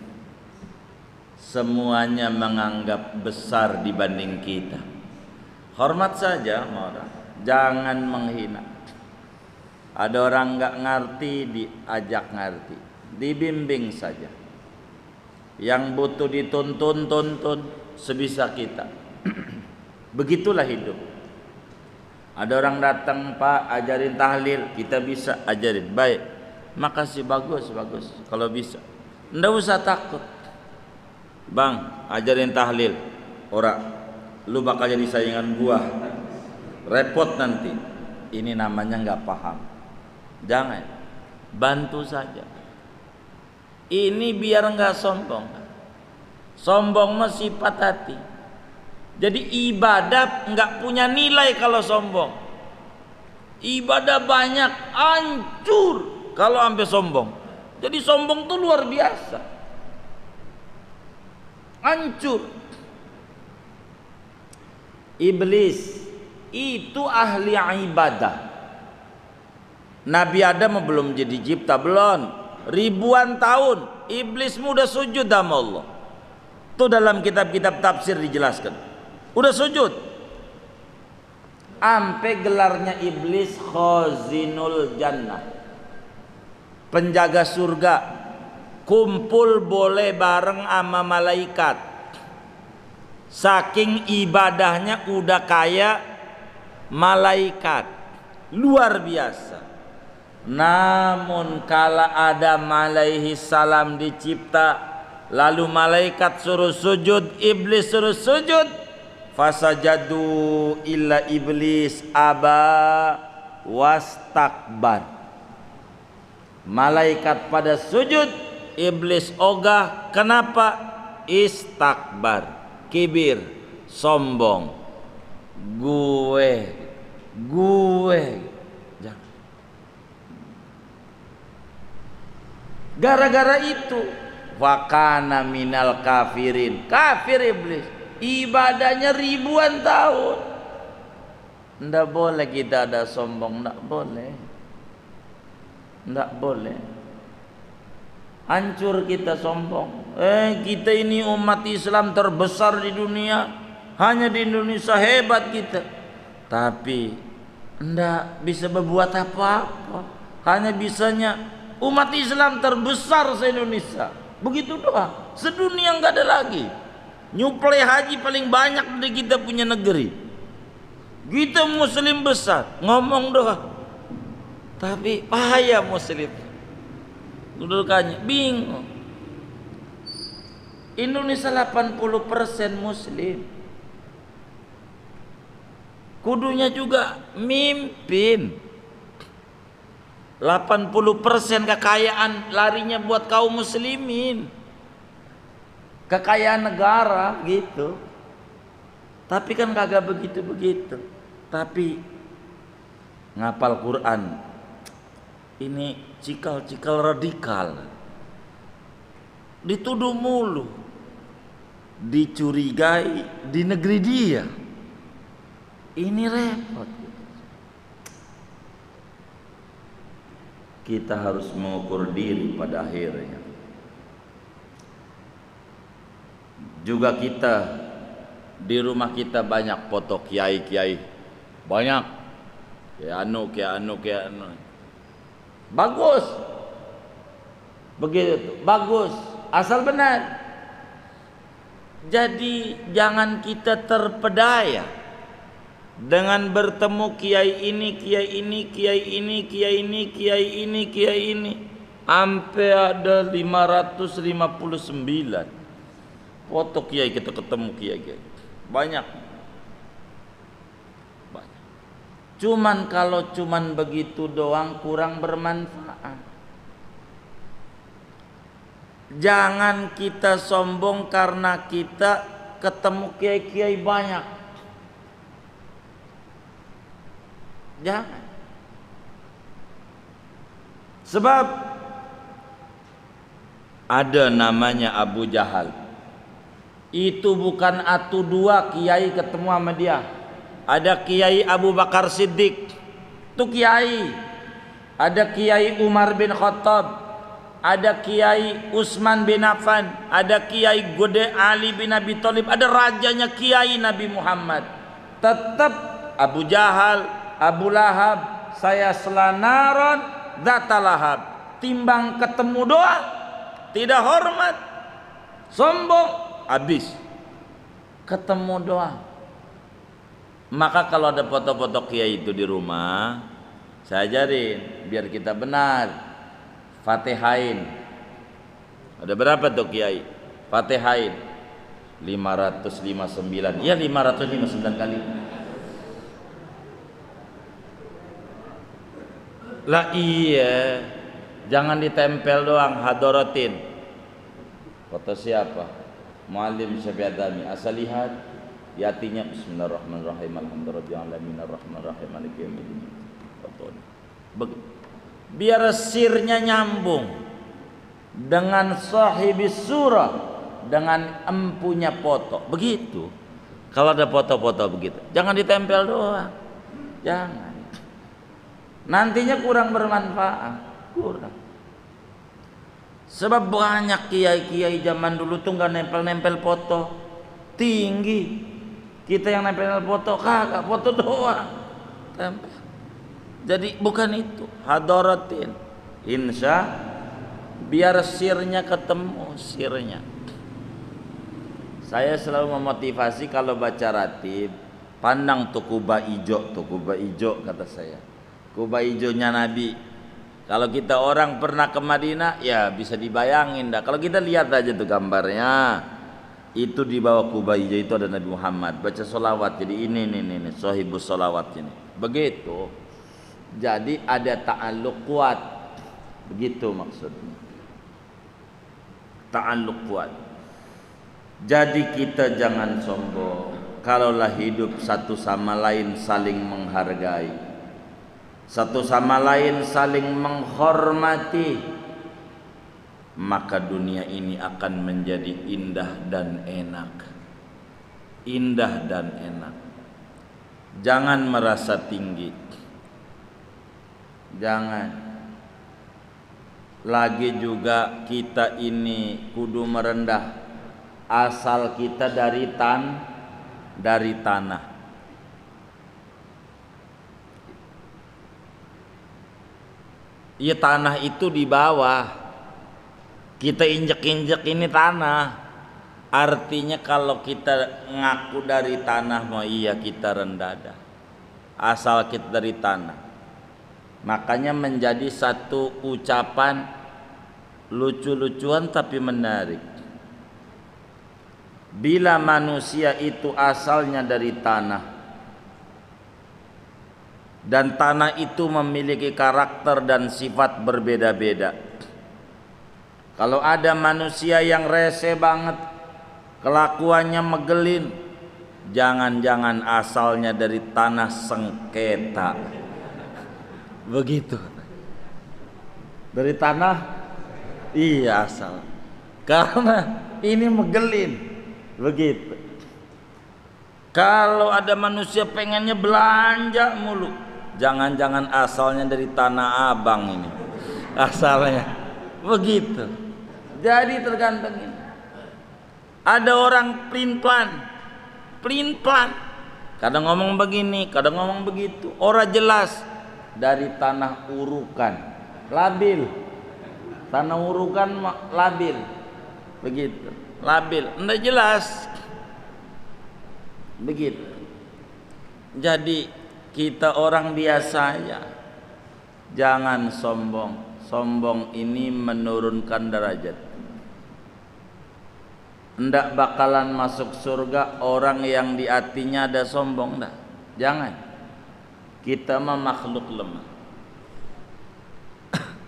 Semuanya menganggap besar dibanding kita. Hormat saja sama orang, jangan menghina. Ada orang nggak ngerti, diajak ngerti, dibimbing saja. Yang butuh dituntun sebisa kita. Begitulah hidup. Ada orang datang, Pak, ajarin tahlil, kita bisa ajarin. Baik, makasih, bagus. Kalau bisa, ndak usah takut. Bang, ajarin tahlil. Ora, lu bakal jadi saingan gua. Repot nanti. Ini namanya nggak paham. Jangan, bantu saja. Ini biar nggak sombong. Sombong mah sifat hati. Jadi ibadah nggak punya nilai kalau sombong. Ibadah banyak hancur kalau sampai sombong. Jadi sombong tuh luar biasa. Hancur. Iblis itu ahli ibadah. Nabi Adam belum jadi cipta, belum. Ribuan tahun iblis mudah sujud sama Allah. Itu dalam kitab-kitab tafsir dijelaskan. Udah sujud. Ampe gelarnya iblis khazinul jannah, penjaga surga. Kumpul boleh bareng sama malaikat. Saking ibadahnya udah kayak malaikat. Luar biasa. Namun kala Adam alaihi salam dicipta, lalu malaikat suruh sujud, iblis suruh sujud, fasajadu illa iblis aba wastakbar. Malaikat pada sujud, iblis ogah. Kenapa? Istakbar, kibir, sombong. Gue. Gara-gara itu wakana minal kafirin, kafir iblis, ibadahnya ribuan tahun. Ndak boleh kita ada sombong, ndak boleh. Hancur kita sombong. Kita ini umat Islam terbesar di dunia, hanya di Indonesia hebat kita. Tapi ndak bisa berbuat apa-apa. Hanya bisanya umat Islam terbesar se-Indonesia. Begitu doang. Sedunia enggak ada lagi. Nyuplai haji paling banyak dari kita punya negeri. Kita muslim besar, ngomong doang. Tapi bahaya muslim. Kedudukannya bingung. Indonesia 80% muslim. Kudunya juga mimpin. 80% kekayaan larinya buat kaum muslimin. Kekayaan negara gitu. Tapi kan kagak begitu-begitu. Tapi ngapal Quran ini cikal-cikal radikal. Dituduh mulu. Dicurigai di negeri dia. Ini repot. Kita harus mengukur diri pada akhirnya. Juga kita di rumah kita banyak foto kiai-kiai. Banyak. Kayak anu. Bagus. Begitu, bagus. Asal benar. Jadi jangan kita terpedaya dengan bertemu kiai ini, sampai ada 559 foto kiai, kita ketemu kiai banyak. Cuman kalau cuman begitu doang kurang bermanfaat. Jangan kita sombong karena kita ketemu kiai-kiai banyak. Jangan. Sebab ada namanya Abu Jahal. Itu bukan atu dua kiai ketemu sama dia. Ada Kiai Abu Bakar Siddiq, itu kiai. Ada Kiai Umar bin Khattab, ada Kiai Utsman bin Affan, ada Kiai Gede Ali bin Abi Thalib, ada rajanya Kiai Nabi Muhammad. Tetap Abu Jahal, Abu Lahab, saya selanaron dzata lahab. Timbang ketemu doa, tidak hormat, sombong, habis. Ketemu doa. Maka kalau ada foto-foto kiai itu di rumah, saya ajarin biar kita benar. Fatihain. Ada berapa tuh kiai? Fatihain 559. Iya 559 kali. Lah iya. Jangan ditempel doang, hadorotin. Foto siapa? Muallim Syafi'i Adami. Asal lihat yatinya bismillahirrahmanirrahim alhamdulillahirabbil arrahmanirrahim maliki yaumiddin. Biar sirnya nyambung dengan sahibis surah, dengan empunya foto. Begitu. Kalau ada foto-foto begitu, jangan ditempel doang. Jangan. Nantinya kurang bermanfaat. Kurang. Sebab banyak kiai-kiai zaman dulu tuh nggak nempel-nempel foto. Tinggi. Kita yang nempel foto kagak, foto doang. Tempel. Jadi bukan itu, hadaratin. Insya biar sirnya ketemu, sirnya. Saya selalu memotivasi kalau baca ratib, pandang tuh kuba ijo kata saya. Kuba ijonya Nabi. Kalau kita orang pernah ke Madinah, ya bisa dibayangin dah. Kalau kita lihat aja tuh gambarnya. Itu di bawah kuba hijau itu ada Nabi Muhammad baca sholawat. Jadi ini sahibus sholawat ini. Begitu. Jadi ada ta'alluq kuat. Begitu maksudnya. Ta'alluq kuat. Jadi kita jangan sombong. Kalaulah hidup satu sama lain saling menghargai, satu sama lain saling menghormati, maka dunia ini akan menjadi indah dan enak. Indah dan enak. Jangan merasa tinggi. Jangan. Lagi juga kita ini kudu merendah. Asal kita dari tanah. Iya, tanah itu di bawah. Kita injek-injek ini tanah. Artinya kalau kita ngaku dari tanah, mau iya kita rendah dah. Asal kita dari tanah. Makanya menjadi satu ucapan lucu-lucuan tapi menarik. Bila manusia itu asalnya dari tanah, dan tanah itu memiliki karakter dan sifat berbeda-beda. Kalau ada manusia yang rese banget, kelakuannya megelin, jangan-jangan asalnya dari tanah sengketa. Begitu. Dari tanah, iya asal. Karena ini megelin. Begitu. Kalau ada manusia pengennya belanja mulu, jangan-jangan asalnya dari Tanah Abang ini. Asalnya. Begitu. Jadi tergantung ini. Ada orang pelin-pelan, kadang ngomong begini, kadang ngomong begitu. Orang jelas dari tanah urukan, labil. Tanah urukan labil, begitu, labil, enggak jelas, begitu. Jadi kita orang biasa ya, jangan sombong. Sombong ini menurunkan derajat. Ndak bakalan masuk surga orang yang di hatinya ada sombong dah. Jangan. Kita mah makhluk lemah.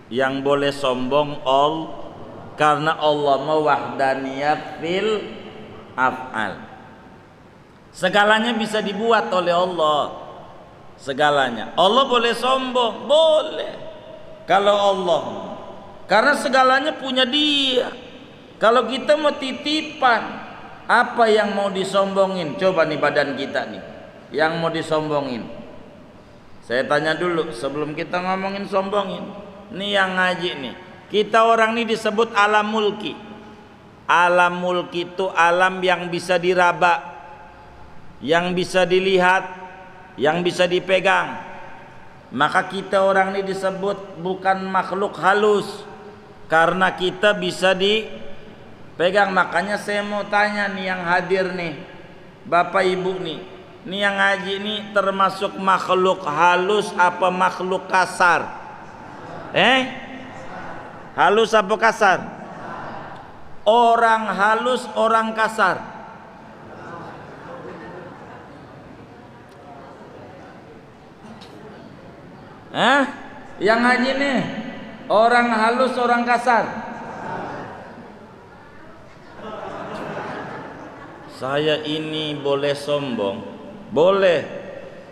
Yang boleh sombong karena Allah mah wahdaniyat fil af'al. Segalanya bisa dibuat oleh Allah. Segalanya. Allah boleh sombong, boleh. Kalau Allah, karena segalanya punya Dia. Kalau kita mau titipan, apa yang mau disombongin? Coba nih badan kita nih, yang mau disombongin. Saya tanya dulu sebelum kita ngomongin sombongin. Nih yang ngaji nih, kita orang ini disebut alam mulki. Alam mulki itu alam yang bisa diraba, yang bisa dilihat, yang bisa dipegang. Maka kita orang ini disebut bukan makhluk halus, karena kita bisa dipegang. Makanya saya mau tanya nih yang hadir nih, Bapak Ibu nih, yang ngaji nih termasuk makhluk halus apa makhluk kasar? Halus apa kasar? Orang halus, orang kasar. Yang ngaji nih, orang halus, orang kasar. Saya ini boleh sombong? Boleh.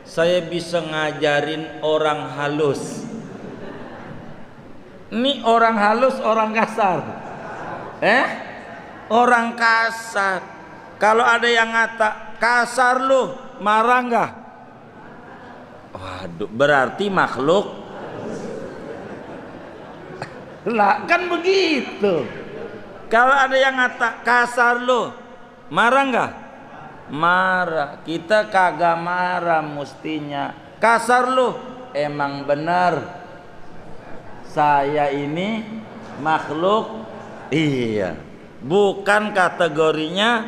Saya bisa ngajarin orang halus. Ini orang halus, orang kasar. Orang kasar. Kalau ada yang ngata kasar lu, marah nggak? Waduh, berarti makhluk. Lah kan begitu. Kalau ada yang ngata kasar lu, marah nggak? Marah. Kita kagak marah mestinya. Kasar lu, emang benar. Saya ini makhluk, iya, bukan kategorinya,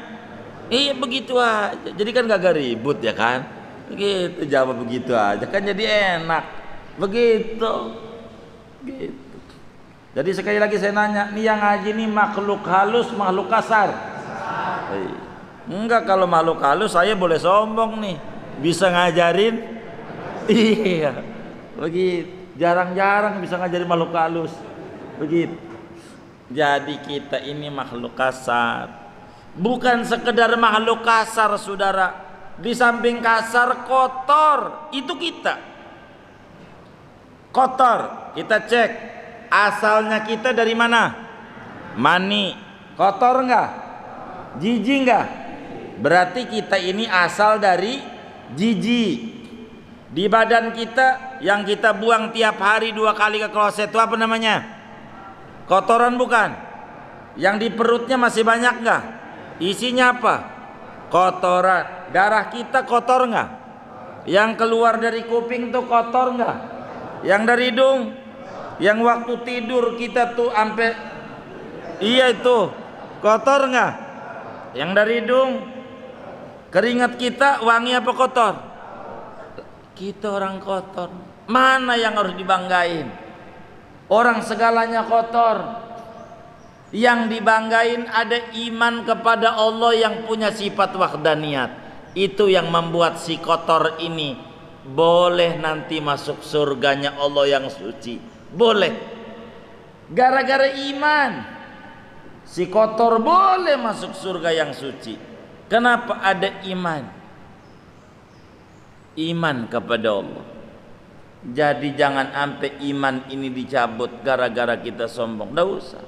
iya begitu aja. Jadi kan gak ribut ya kan? Begitu jawab begitu aja kan jadi enak. Begitu. Gitu. Jadi sekali lagi saya nanya, nih yang ngaji nih makhluk halus, makhluk kasar? Enggak, kalau makhluk halus saya boleh sombong nih, bisa ngajarin. Iya, begitu. Jarang-jarang bisa ngajarin makhluk halus. Begitu. Jadi kita ini makhluk kasar. Bukan sekedar makhluk kasar, saudara. Di samping kasar, kotor. Itu kita. Kotor. Kita cek. Asalnya kita dari mana? Mani. Kotor enggak? Jijik enggak? Berarti kita ini asal dari jijik. Di badan kita yang kita buang tiap hari 2 kali ke kloset itu apa namanya? Kotoran bukan? Yang di perutnya masih banyak nggak? Isinya apa? Kotoran. Darah kita kotor nggak? Yang keluar dari kuping tuh kotor nggak? Yang dari hidung? Yang waktu tidur kita tuh sampai, iya itu kotor nggak? Yang dari hidung? Keringat kita wangi apa kotor? Kita orang kotor. Mana yang harus dibanggain? Orang segalanya kotor. Yang dibanggain ada iman kepada Allah yang punya sifat wahdaniyat. Itu yang membuat si kotor ini boleh nanti masuk surganya Allah yang suci. Boleh. Gara-gara iman. Si kotor boleh masuk surga yang suci. Kenapa ada iman? Iman kepada Allah. Jadi jangan sampai iman ini dicabut gara-gara kita sombong. Nggak usah.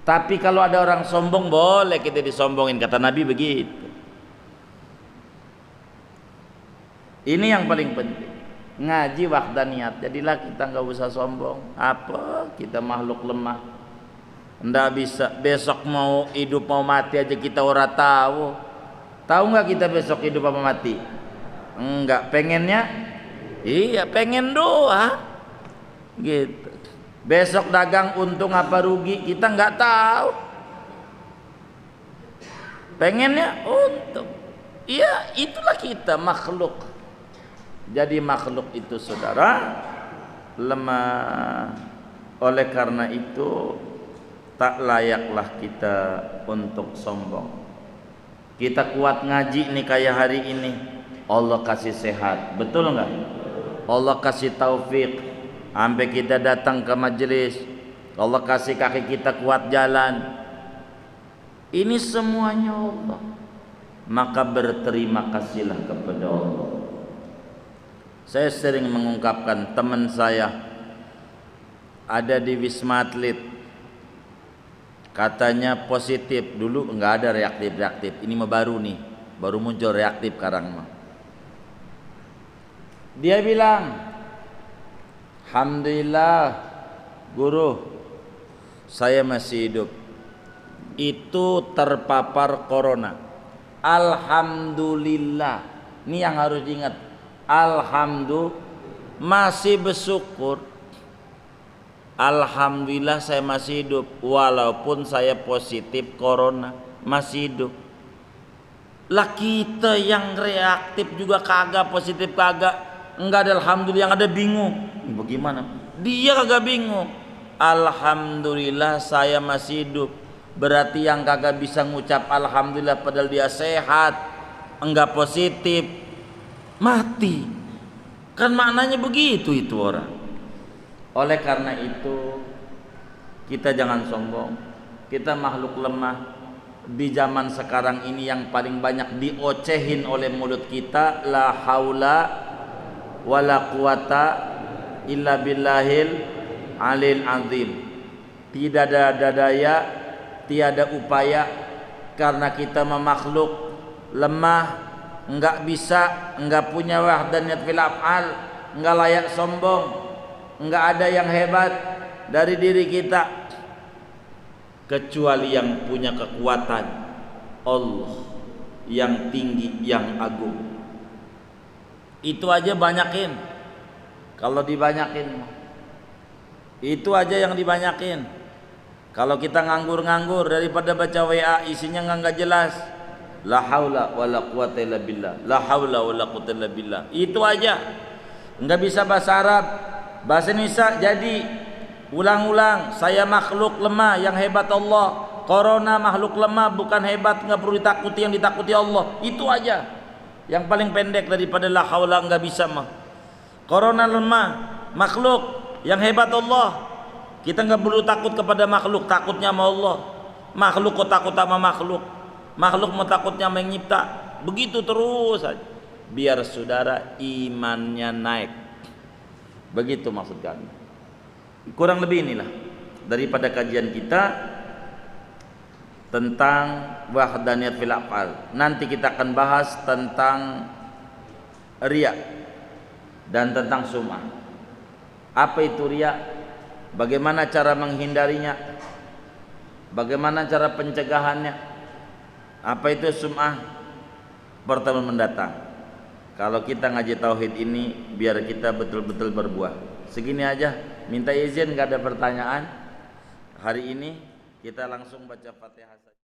Tapi kalau ada orang sombong boleh kita disombongin, kata Nabi begitu. Ini yang paling penting. Ngaji wahdaniyat. Jadilah kita nggak usah sombong. Apa? Kita makhluk lemah. Nggak bisa. Besok mau hidup mau mati aja kita ora tahu. Tahu nggak kita besok hidup apa mati? Enggak, pengennya iya, pengen doa gitu. Besok dagang untung apa rugi kita nggak tahu. Pengennya untung. Iya, itulah kita makhluk. Jadi makhluk itu saudara lemah. Oleh karena itu tak layaklah kita untuk sombong. Kita kuat ngaji nih kayak hari ini, Allah kasih sehat, betul enggak? Allah kasih taufik sampai kita datang ke majelis, Allah kasih kaki kita kuat jalan. Ini semuanya Allah. Maka berterima kasihlah kepada Allah. Saya sering mengungkapkan, teman saya ada di Wisma Atlet, katanya positif, dulu enggak ada reaktif. Ini mah baru nih, baru muncul reaktif sekarang mah. Dia bilang, alhamdulillah guru, saya masih hidup. Itu terpapar corona. Alhamdulillah. Ini yang harus diingat. Alhamdulillah, masih bersyukur. Alhamdulillah saya masih hidup, walaupun saya positif corona, masih hidup. Lah kita yang reaktif juga kagak, positif kagak, enggak ada alhamdulillah, yang ada bingung. Bagaimana? Dia kagak bingung. Alhamdulillah saya masih hidup. Berarti yang kagak bisa ngucap alhamdulillah padahal dia sehat, enggak positif, mati. Kan maknanya begitu itu orang. Oleh karena itu kita jangan sombong. Kita makhluk lemah. Di zaman sekarang ini yang paling banyak diocehin oleh mulut kita, la haula wala quwata illa billahil alil azim. Tidak ada daya, tiada upaya, karena kita makhluk lemah, enggak bisa, enggak punya wahdaniyat fil af'al, enggak layak sombong, enggak ada yang hebat dari diri kita kecuali yang punya kekuatan, Allah yang tinggi, yang agung. Itu aja banyakin. Kalau dibanyakin, itu aja yang dibanyakin. Kalau kita nganggur-nganggur daripada baca WA isinya nggak jelas. La haula wala quwata illa billah. La haula wala quwata illa billah. Itu aja. Enggak bisa bahasa Arab. Bahasa Indonesia jadi ulang-ulang, saya makhluk lemah, yang hebat Allah. Corona makhluk lemah, bukan hebat, enggak perlu ditakuti, yang ditakuti Allah. Itu aja. Yang paling pendek daripada la haula, enggak bisa mah. Corona lemah, makhluk, yang hebat Allah. Kita nggak perlu takut kepada makhluk, takutnya sama Allah. Makhluk kok takut sama makhluk? Makhluk mau takutnya sama yang nyipta. Begitu terus saja. Biar saudara imannya naik. Begitu maksud kami. Kurang lebih inilah daripada kajian kita tentang wahdaniyat fil af'al. Nanti kita akan bahas tentang riya dan tentang sum'ah. Apa itu riya? Bagaimana cara menghindarinya? Bagaimana cara pencegahannya? Apa itu sum'ah? Pertemuan mendatang. Kalau kita ngaji tauhid ini biar kita betul-betul berbuah. Segini aja. Minta izin, gak ada pertanyaan. Hari ini kita langsung baca Fatihah saja.